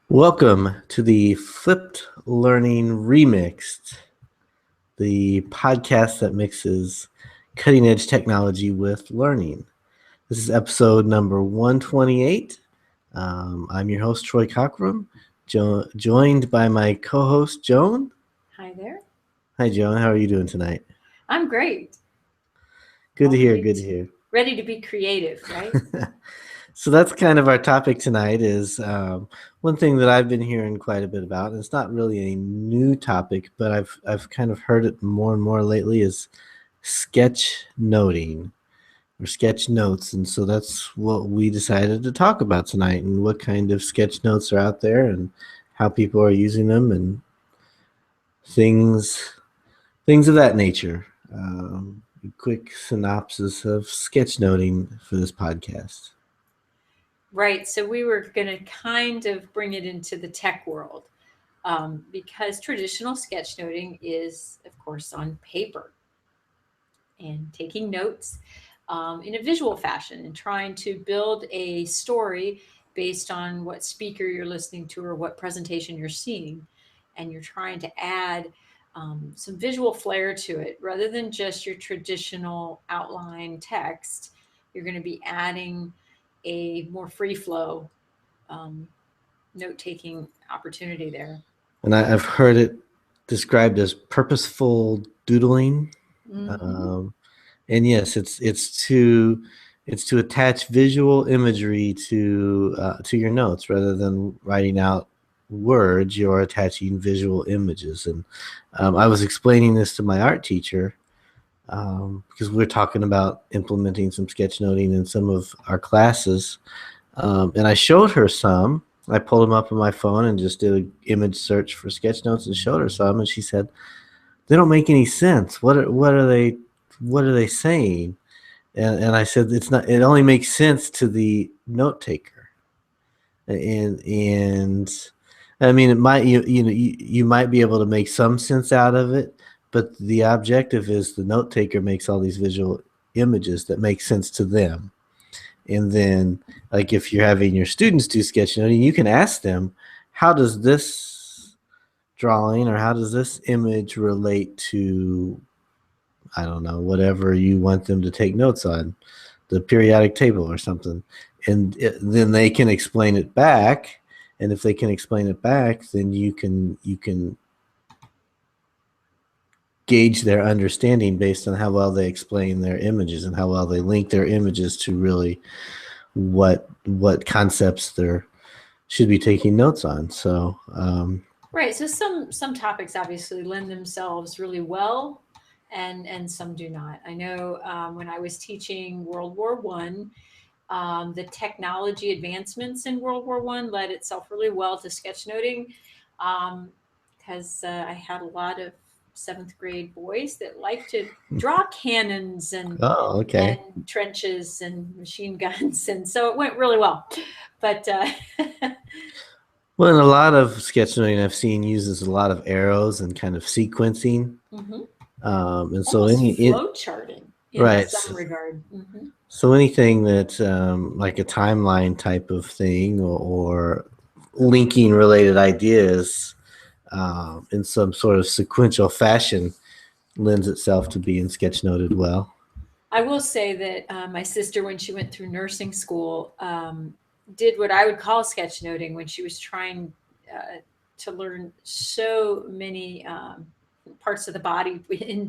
Welcome to the Flipped Learning Remixed, the podcast that mixes cutting edge technology with learning. This is episode number 128. I'm your host, Troy Cockrum, joined by my co host, Joan. Hi there. Hi, Joan. How are you doing tonight? I'm great. Good to All hear. ready Good to hear. ready to be creative, right? So that's kind of our topic tonight is one thing that I've been hearing quite a bit about, and it's not really a new topic, but I've kind of heard it more and more lately, is sketchnoting or sketch notes. And so that's what we decided to talk about tonight, and what kind of sketch notes are out there and how people are using them and things of that nature. A quick synopsis of sketchnoting for this podcast. Right. So we were going to kind of bring it into the tech world because traditional sketchnoting is, of course, on paper and taking notes in a visual fashion and trying to build a story based on what speaker you're listening to or what presentation you're seeing. And you're trying to add some visual flair to it rather than just your traditional outline text. You're going to be adding a more free flow um, note taking opportunity there. And I've heard it described as purposeful doodling. Mm-hmm. Um, and yes, it's to attach visual imagery to your notes rather than writing out words. You're attaching visual images. And I was explaining this to my art teacher because we're talking about implementing some sketchnoting in some of our classes. And I showed her some. I pulled them up on my phone and just did an image search for sketch notes and showed her some, and she said, "They don't make any sense. What are they saying?" And I said, "It's not. It only makes sense to the note taker." And I mean, it might you might be able to make some sense out of it, but the objective is the note taker makes all these visual images that make sense to them. And then, like, if you're having your students do sketchnoting, you can ask them, how does this drawing or how does this image relate to, I don't know, whatever you want them to take notes on, the periodic table or something. And then they can explain it back. And if they can explain it back, then you can gauge their understanding based on how well they explain their images and how well they link their images to really what concepts they're should be taking notes on. So Right. So some topics obviously lend themselves really well, and some do not. I know when I was teaching World War I, the technology advancements in World War I led itself really well to sketchnoting because I had a lot of seventh grade boys that like to draw cannons oh, and okay. trenches and machine guns, and so it went really well. But Well, and a lot of sketchnoting I've seen uses a lot of arrows and kind of sequencing. mhm, And so almost flow charting in right. some regard. Hmm. So anything that like a timeline type of thing, or linking related ideas in some sort of sequential fashion lends itself to being sketchnoted well. I will say that my sister, when she went through nursing school, did what I would call sketchnoting when she was trying to learn so many parts of the body,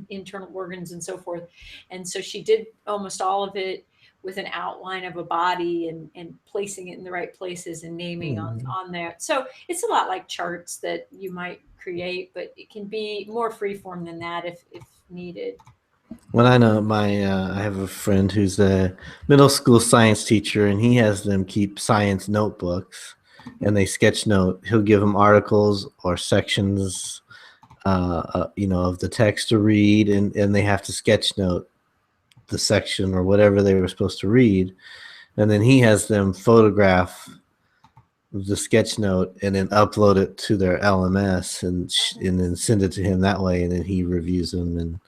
internal organs, and so forth. And so she did almost all of it with an outline of a body and placing it in the right places and naming Mhm. on there. So it's a lot like charts that you might create, but it can be more freeform than that if needed. Well, I know I have a friend who's a middle school science teacher, and he has them keep science notebooks, and they sketch note. He'll give them articles or sections, of the text to read, and they have to sketch note the section or whatever they were supposed to read, and then he has them photograph the sketch note and then upload it to their LMS and then send it to him that way, and then he reviews them, and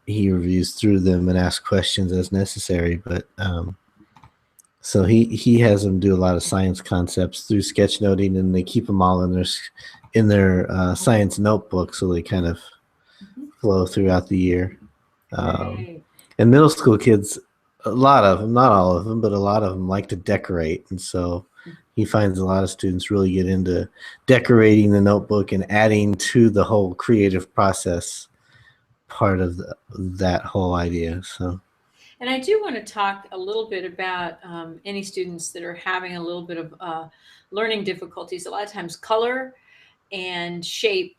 he reviews through them and asks questions as necessary. But So he has them do a lot of science concepts through sketchnoting, and they keep them all in their science notebook, so they kind of Mhm. flow throughout the year. Um, Right. and middle school kids, a lot of them, not all of them, but a lot of them like to decorate, and so he finds a lot of students really get into decorating the notebook and adding to the whole creative process part of that whole idea. So. And I do want to talk a little bit about any students that are having a little bit of learning difficulties. A lot of times, color and shape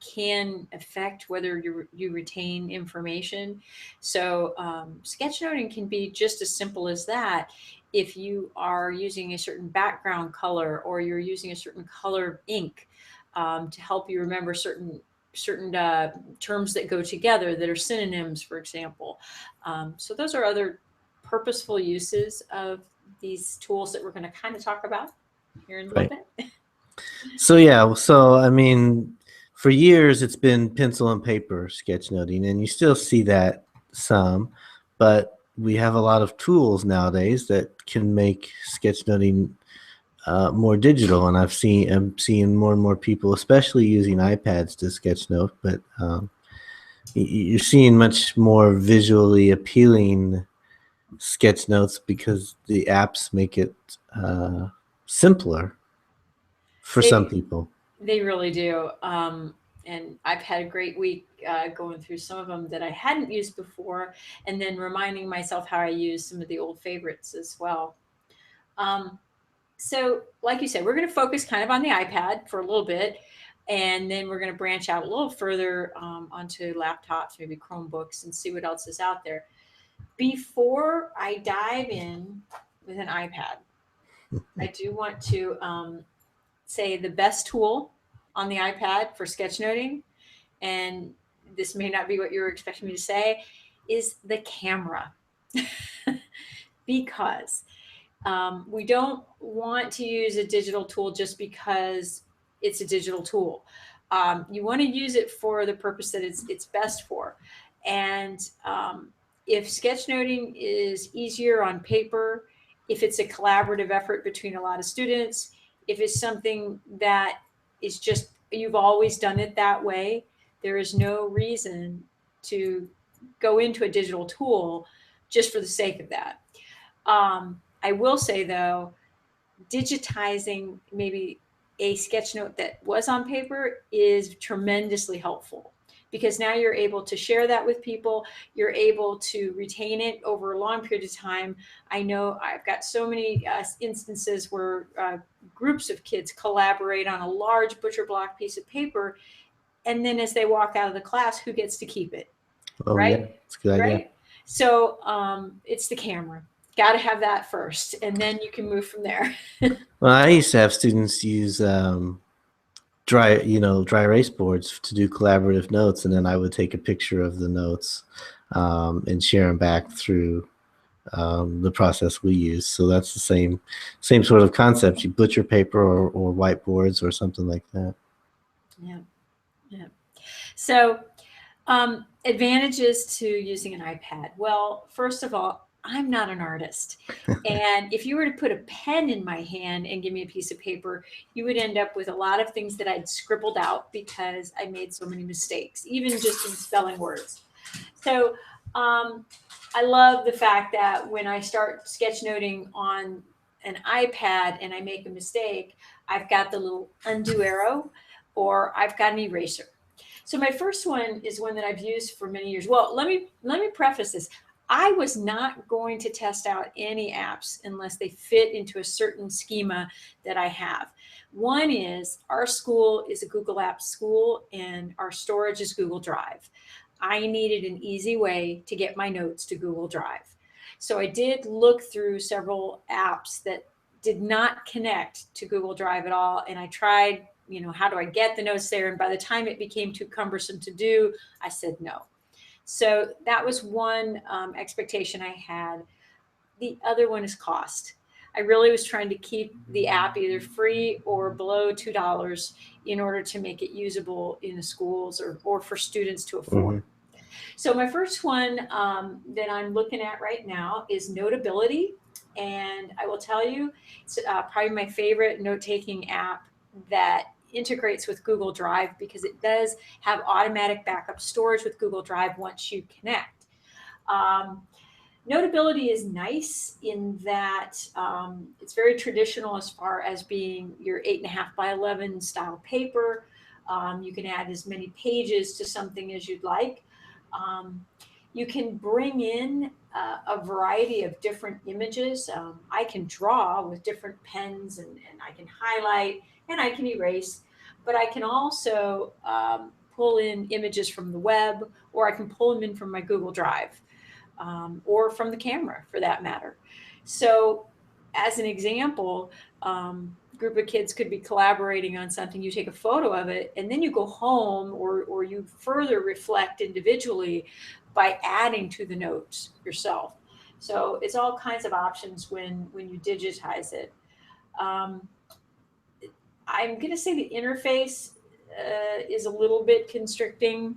can affect whether you retain information. So, sketchnoting can be just as simple as that. If you are using a certain background color or you're using a certain color of ink to help you remember certain terms that go together that are synonyms, for example. So those are other purposeful uses of these tools that we're going to kind of talk about here in a little Right. bit. So yeah, so I mean, for years it's been pencil and paper sketchnoting, and you still see that some, but we have a lot of tools nowadays that can make sketchnoting more digital, and I'm seeing more and more people, especially using iPads to sketchnote, but you're seeing much more visually appealing sketchnotes because the apps make it simpler for some They people. they really do. And I've had a great week going through some of them that I hadn't used before, and then reminding myself how I use some of the old favorites as well. Um, so, like you said, we're going to focus kind of on the iPad for a little bit, and then we're going to branch out a little further onto laptops, maybe Chromebooks, and see what else is out there. Before I dive in with an iPad, I do want to say the best tool on the iPad for sketchnoting, and this may not be what you were expecting me to say, is the camera. Because we don't want to use a digital tool just because it's a digital tool. You want to use it for the purpose that it's best for. And if sketchnoting is easier on paper, if it's a collaborative effort between a lot of students, if it's something that is just you've always done it that way, there is no reason to go into a digital tool just for the sake of that. I will say though, digitizing maybe a sketch note that was on paper is tremendously helpful because now you're able to share that with people. You're able to retain it over a long period of time. I know I've got so many instances where groups of kids collaborate on a large butcher block piece of paper. And then as they walk out of the class, who gets to keep it? Oh yeah, Right? it's a good idea. Right? So it's the camera. Got to have that first, and then you can move from there. Well, I used to have students use dry erase boards to do collaborative notes, and then I would take a picture of the notes and share them back through the process we use. So that's the same sort of concept. You butcher paper or whiteboards or something like that. Yeah, yeah. So, advantages to using an iPad. Well, first of all, I'm not an artist. And if you were to put a pen in my hand and give me a piece of paper, you would end up with a lot of things that I'd scribbled out because I made so many mistakes, even just in spelling words. So, I love the fact that when I start sketchnoting on an iPad and I make a mistake, I've got the little undo arrow or I've got an eraser. So my first one is one that I've used for many years. Well, let me preface this. I was not going to test out any apps unless they fit into a certain schema that I have. One is our school is a Google Apps school and our storage is Google Drive. I needed an easy way to get my notes to Google Drive. So I did look through several apps that did not connect to Google Drive at all. And I tried, how do I get the notes there? And by the time it became too cumbersome to do, I said no. So that was one expectation I had. The other one is cost. I really was trying to keep the app either free or below $2 in order to make it usable in the schools or for students to Hmm. afford. So my first one that I'm looking at right now is Notability, And I will tell you, it's probably my favorite note-taking app that integrates with Google Drive, because it does have automatic backup storage with Google Drive once you connect. Um, Notability is nice in that it's very traditional as far as being your 8.5 by 11 style paper. You can add as many pages to something as you'd like. Um, you can bring in a variety of different images. I can draw with different pens, and I can highlight and I can erase, but I can also pull in images from the web, or I can pull them in from my Google Drive, or from the camera for that matter. So, as an example, group of kids could be collaborating on something. You take a photo of it, and then you go home, or you further reflect individually by adding to the notes yourself. So it's all kinds of options when you digitize it. Um, I'm going to say the interface is a little bit constricting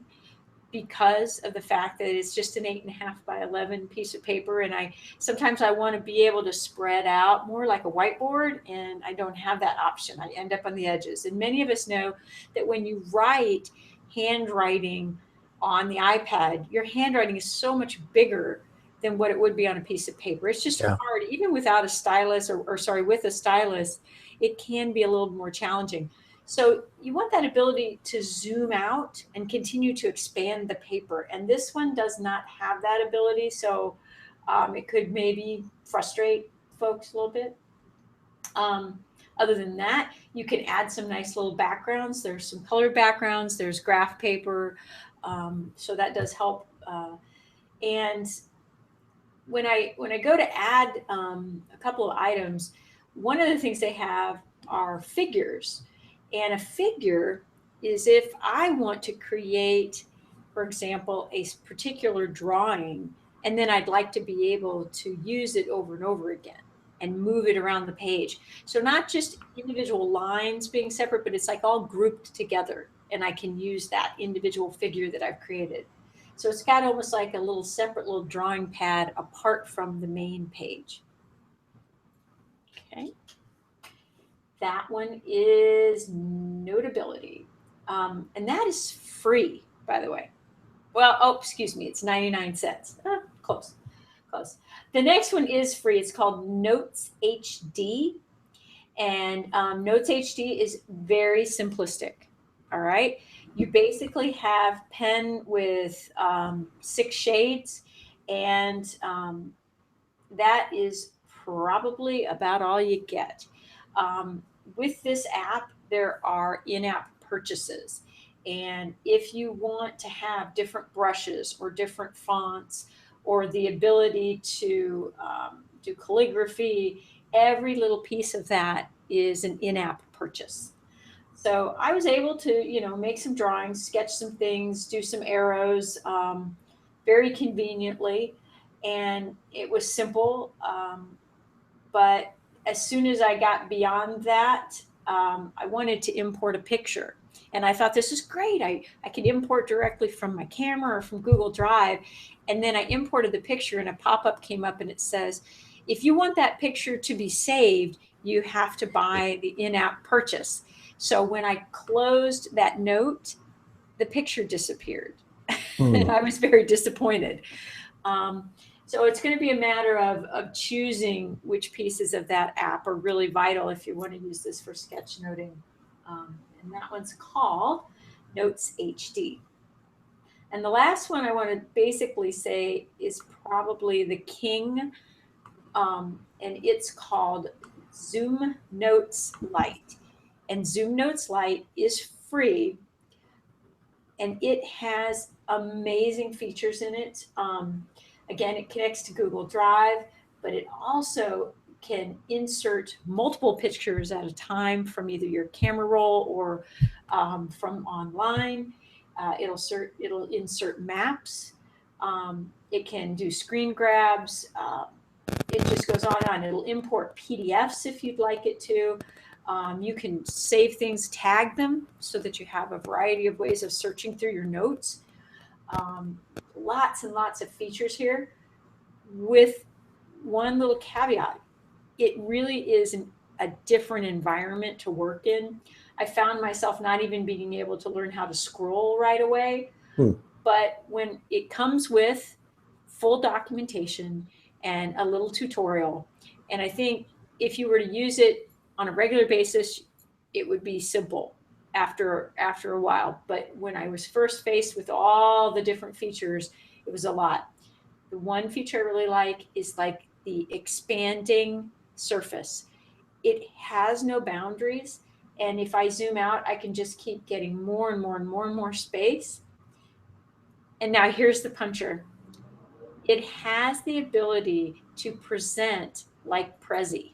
because of the fact that it's just an 8.5 by 11 piece of paper, and I sometimes I want to be able to spread out more like a whiteboard, and I don't have that option. I end up on the edges. And many of us know that when you write handwriting on the iPad, your handwriting is so much bigger than what it would be on a piece of paper. It's just Yeah. hard, even without a stylus, or sorry, with a stylus, it can be a little more challenging. So you want that ability to zoom out and continue to expand the paper. And this one does not have that ability. So it could maybe frustrate folks a little bit. Um, Other than that, you can add some nice little backgrounds. There's some colored backgrounds. There's graph paper. So that does help. And when I go to add a couple of items, one of the things they have are figures, and a figure is if I want to create, for example, a particular drawing, and then I'd like to be able to use it over and over again and move it around the page. So not just individual lines being separate, but it's like all grouped together, and I can use that individual figure that I've created. So it's got almost like a little separate little drawing pad apart from the main page. Okay. That one is Notability. And that is free, by the way. Well, oh, excuse me, it's 99 cents. Close, close. The next one is free. It's called Notes HD. And Notes HD is very simplistic. All right. You basically have pen with 6 shades, and that is probably about all you get. With this app, there are in app purchases. And if you want to have different brushes or different fonts, or the ability to do calligraphy, every little piece of that is an in app purchase. So I was able to, make some drawings, sketch some things, do some arrows, very conveniently, and it was simple. But as soon as I got beyond that, I wanted to import a picture. And I thought, this is great. I can import directly from my camera or from Google Drive. And then I imported the picture, and a pop up came up, and it says, if you want that picture to be saved, you have to buy the in app purchase. So when I closed that note, the picture disappeared. And I was very disappointed. So it's going to be a matter of choosing which pieces of that app are really vital if you want to use this for sketchnoting. And that one's called Notes HD. And the last one I want to basically say is probably the king, and it's called ZoomNotes Lite. And ZoomNotes Lite is free, and it has amazing features in it. Again, it connects to Google Drive, but it also can insert multiple pictures at a time from either your camera roll or from online. It'll insert maps. It can do screen grabs. It just goes on and on. It'll import PDFs if you'd like it to. You can save things, tag them, so that you have a variety of ways of searching through your notes. Lots and lots of features here, with one little caveat. it really is a different environment to work in. I found myself not even being able to learn how to scroll right away. Hmm. But when it comes with full documentation and a little tutorial, and I think if you were to use it on a regular basis, it would be simple after a while. But when I was first faced with all the different features, it was a lot. The one feature I really like is like the expanding surface. It has no boundaries. And if I zoom out, I can just keep getting more and more and more and more space. And now here's the puncher. It has the ability to present like Prezi.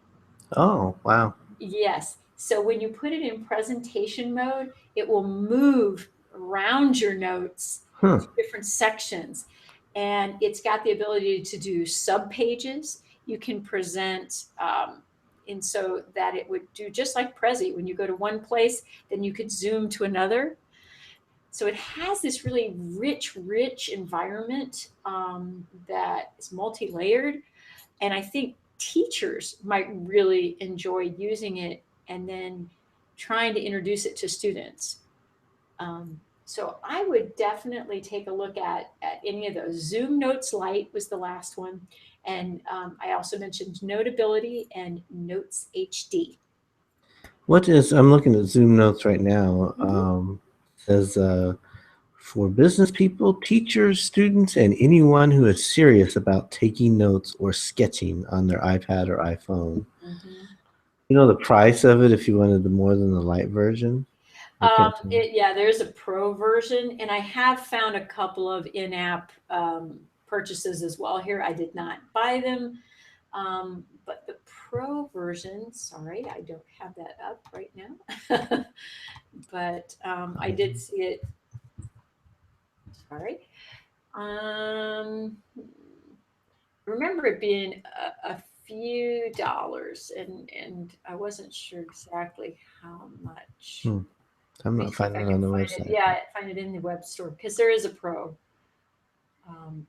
Oh, wow. Yes. So when you put it in presentation mode, it will move around your notes Huh. to different sections. And it's got the ability to do sub pages. You can present, and so that it would do just like Prezi. When you go to one place, then you could zoom to another. So it has this really rich environment that is multi-layered, and I think teachers might really enjoy using it and then trying to introduce it to students. So I would definitely take a look at any of those. ZoomNotes Lite was the last one, and I also mentioned Notability and Notes HD. What is, I'm looking at ZoomNotes right now. Mhm. Says for business people, teachers, students, and anyone who is serious about taking notes or sketching on their iPad or iPhone. Mhm. You know the price of it if you wanted the more than the light version? I can't tell. Yeah, there's a pro version, and I have found a couple of in-app purchases as well here. I did not buy them, but the pro version, sorry, I don't have that up right now, but I did see it. Sorry. Um, remember it being a few dollars, and I wasn't sure exactly how much. Hmm. I'm Let me not see if finding I it can on the find it. website. Yeah, find it in the web store because there is a pro. Um,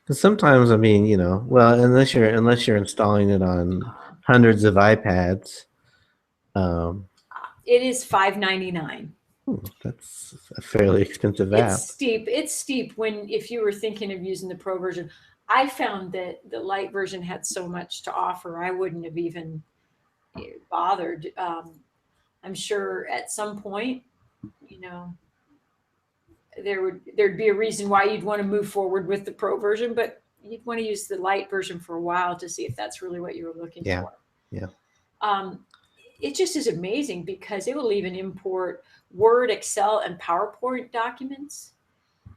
Because sometimes, I mean, well, unless you're installing it on uh, hundreds of iPads, um, it is $5.99. that's a fairly expensive It's app. steep. It's steep when if you were thinking of using the pro version. I found that the light version had so much to offer. I wouldn't have even bothered. I'm sure at some point, you know, there'd be a reason why you'd want to move forward with the pro version, but you'd want to use the light version for a while to see if that's really what you were looking Yeah, for. yeah. Um, it just is amazing because it will even import Word, Excel, and PowerPoint documents.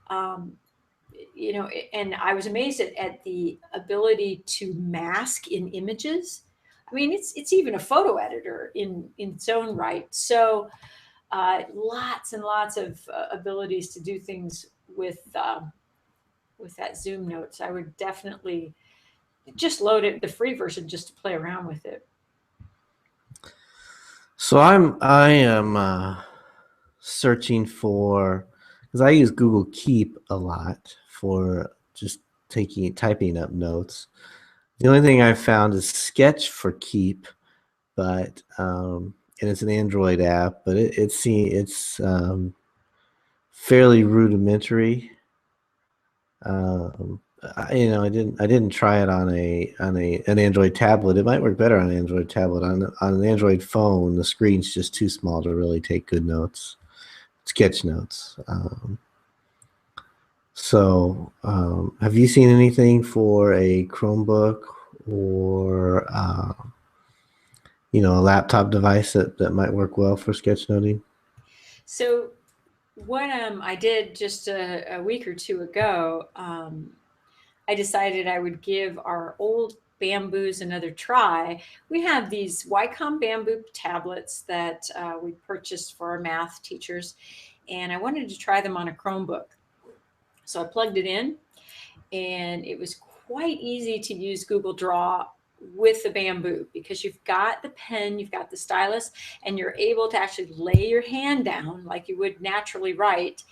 Um, and I was amazed at the ability to mask in images. I mean, it's even a photo editor in its own right. So lots and lots of abilities to do things with that Zoom Notes. I would definitely just load it the free version just to play around with it. So I am searching for, because I use Google Keep a lot for just typing up notes. The only thing I've found is Sketch for Keep, but and it's an Android app, but it's fairly rudimentary. I didn't try it on an Android tablet. It might work better on an Android tablet. On an Android phone, the screen's just too small to really take good notes, sketch notes. Have you seen anything for a Chromebook or a laptop device that might work well for sketchnoting? So what I did just a week or two ago, I decided I would give our old bamboos another try. We have these Wycom bamboo tablets that we purchased for our math teachers, and I wanted to try them on a Chromebook. So I plugged it in, and it was quite easy to use Google Draw with the bamboo because you've got the pen, you've got the stylus, and you're able to actually lay your hand down like you would naturally write.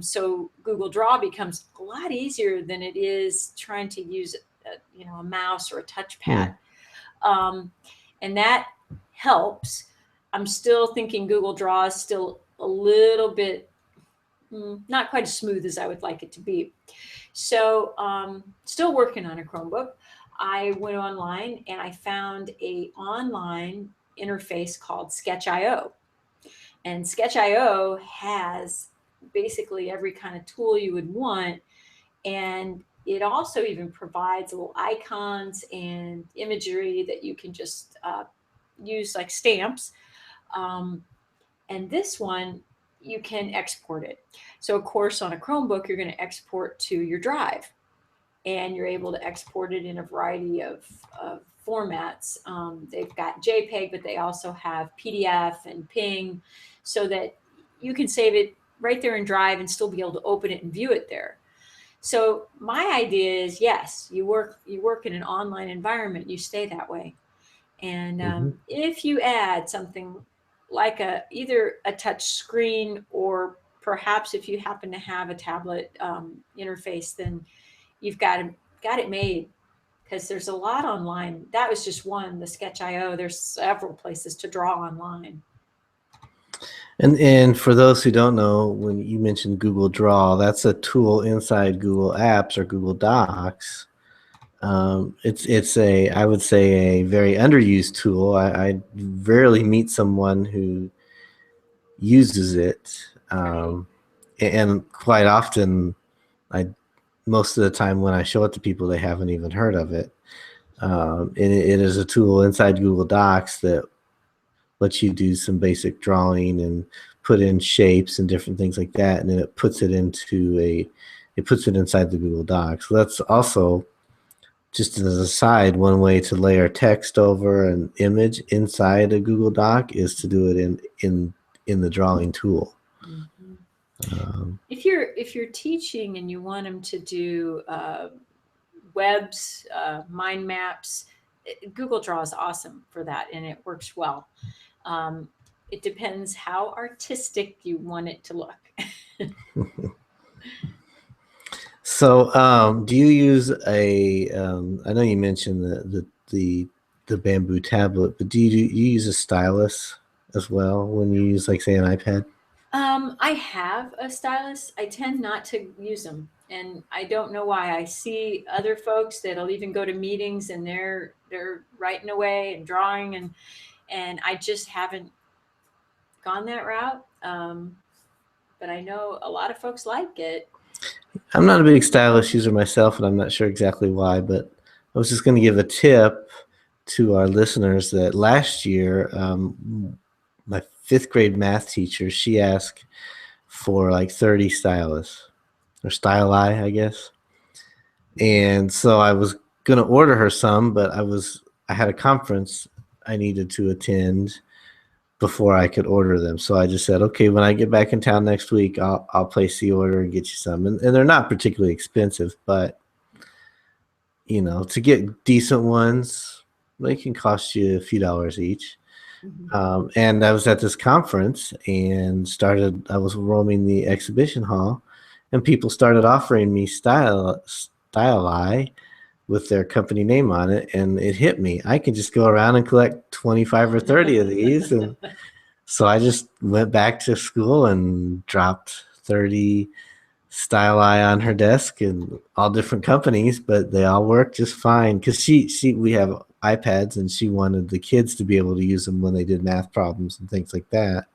So Google Draw becomes a lot easier than it is trying to use a mouse or a touchpad. Hmm. And that helps. I'm still thinking Google Draw is still a little bit not quite as smooth as I would like it to be. So, still working on a Chromebook. I went online and I found a online interface called Sketch.io. And Sketch.io has basically every kind of tool you would want. And it also even provides little icons and imagery that you can just use like stamps. Um, and this one, you can export it. So, of course, on a Chromebook, you're going to export to your drive, and you're able to export it in a variety of formats. They've got JPEG, but they also have PDF and PNG, so that you can save it right there in Drive and still be able to open it and view it there. So my idea is, yes, you work in an online environment, you stay that way. And Mm-hmm. if you add something like either a touch screen, or perhaps if you happen to have a tablet interface, then you've got it made, because there's a lot online. That was just one, the Sketch.io. There's several places to draw online. And for those who don't know, when you mentioned Google Draw, that's a tool inside Google Apps or Google Docs. It's a, I would say, a very underused tool. I rarely meet someone who uses it, Right. and quite often, I most of the time when I show it to people, they haven't even heard of it. And it is a tool inside Google Docs that lets you do some basic drawing and put in shapes and different things like that, and then it puts it inside the Google Docs. So that's also, just as an aside, one way to layer text over an image inside a Google Doc is to do it in the drawing tool. Mhm. Um, If you're teaching and you want them to do webs, mind maps, Google Draw is awesome for that, and it works well. Um, it depends how artistic you want it to look. so, do you use a? I know you mentioned the bamboo tablet, but do you use a stylus as well when you use, like, say, an iPad? I have a stylus. I tend not to use them, and I don't know why. I see other folks that'll even go to meetings and they're writing away and drawing, and I just haven't gone that route. But I know a lot of folks like it. I'm not a big stylus user myself, and I'm not sure exactly why, but I was just going to give a tip to our listeners that last year, my fifth grade math teacher, she asked for like 30 stylus or styli, I guess. And so I was going to order her some, but I had a conference I needed to attend before I could order them. So I just said, okay, when I get back in town next week, I'll place the order and get you some. And they're not particularly expensive, but to get decent ones, they can cost you a few dollars each. Mhm. And I was at this conference and I was roaming the exhibition hall, and people started offering me styli with their company name on it, and it hit me. I can just go around and collect 25 or 30 of these. And so I just went back to school and dropped 30 styli on her desk, and all different companies, but they all work just fine. Because we have iPads, and she wanted the kids to be able to use them when they did math problems and things like that.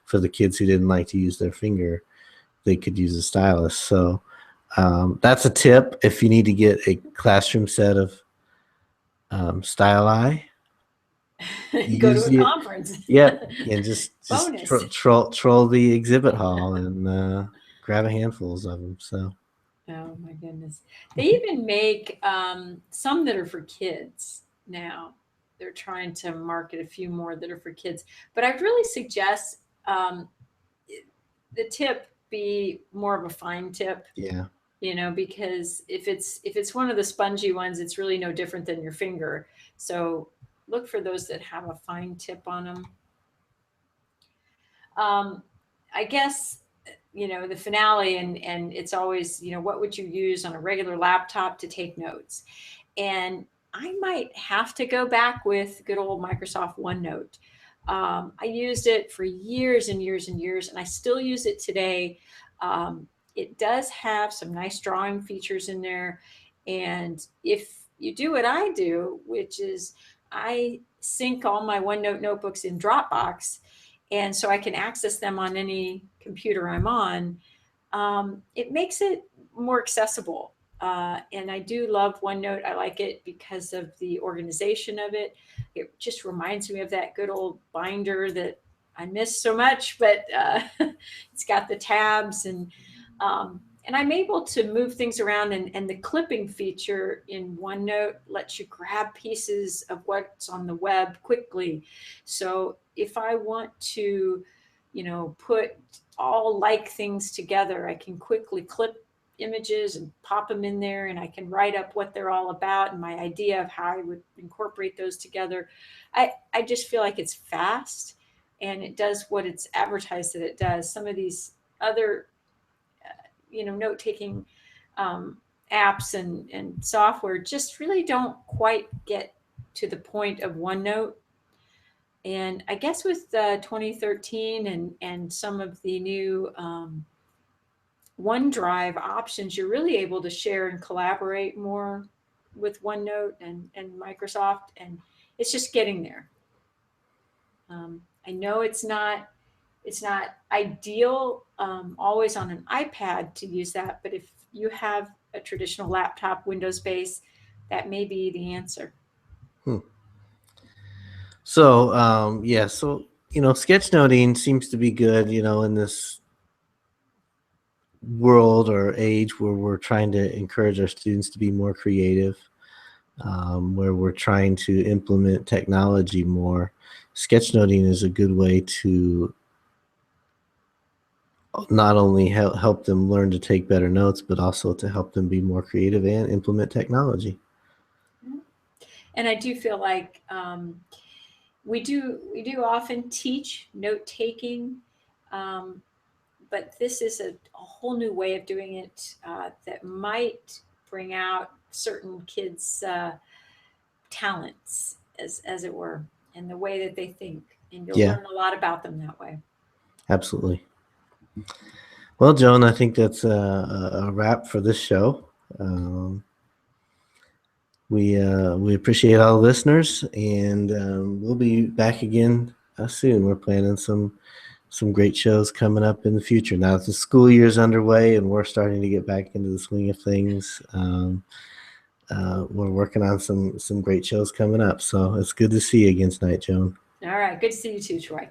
For the kids who didn't like to use their finger, they could use a stylus. So that's a tip if you need to get a classroom set of styli. Go to Use a the conference. Yep, and just Bonus. troll the exhibit hall and grab a handfuls of them. So. Oh my goodness. They even make some that are for kids now. They're trying to market a few more that are for kids. But I'd really suggest um, the tip be more of a fine tip, Yeah. because if it's one of the spongy ones, it's really no different than your finger. So look for those that have a fine tip on them. Um, I guess the finale, and it's always, what would you use on a regular laptop to take notes? And I might have to go back with good old Microsoft OneNote. I used it for years and years and years, and I still use it today. It does have some nice drawing features in there. And if you do what I do, which is I sync all my OneNote notebooks in Dropbox, and so I can access them on any computer I'm on, it makes it more accessible. And I do love OneNote. I like it because of the organization of it. It just reminds me of that good old binder that I miss so much, but it's got the tabs and I'm able to move things around, and the clipping feature in OneNote lets you grab pieces of what's on the web quickly. So if I want to, put all like things together, I can quickly clip images and pop them in there, and I can write up what they're all about and my idea of how I would incorporate those together. I just feel like it's fast and it does what it's advertised that it does. Some of these other note taking apps and software just really don't quite get to the point of OneNote. And I guess with 2013 and some of the new OneDrive options, you're really able to share and collaborate more with OneNote and Microsoft, and it's just getting there. I know it's not ideal always on an iPad to use that, but if you have a traditional laptop Windows base, that may be the answer. So yeah, so sketchnoting seems to be good, in this world or age where we're trying to encourage our students to be more creative, where we're trying to implement technology more. Sketchnoting is a good way to not only help them learn to take better notes, but also to help them be more creative and implement technology. And I do feel like we do often teach note taking, but this is a whole new way of doing it that might bring out certain kids' talents, as it were, and the way that they think, and you'll learn a lot about them that way. Absolutely. Well, Joan, I think that's a wrap for this show. We appreciate all the listeners, and we'll be back again soon. We're planning some great shows coming up in the future. Now that the school year's underway and we're starting to get back into the swing of things, we're working on some great shows coming up. So it's good to see you again tonight, Joan. All right. Good to see you too, Troy.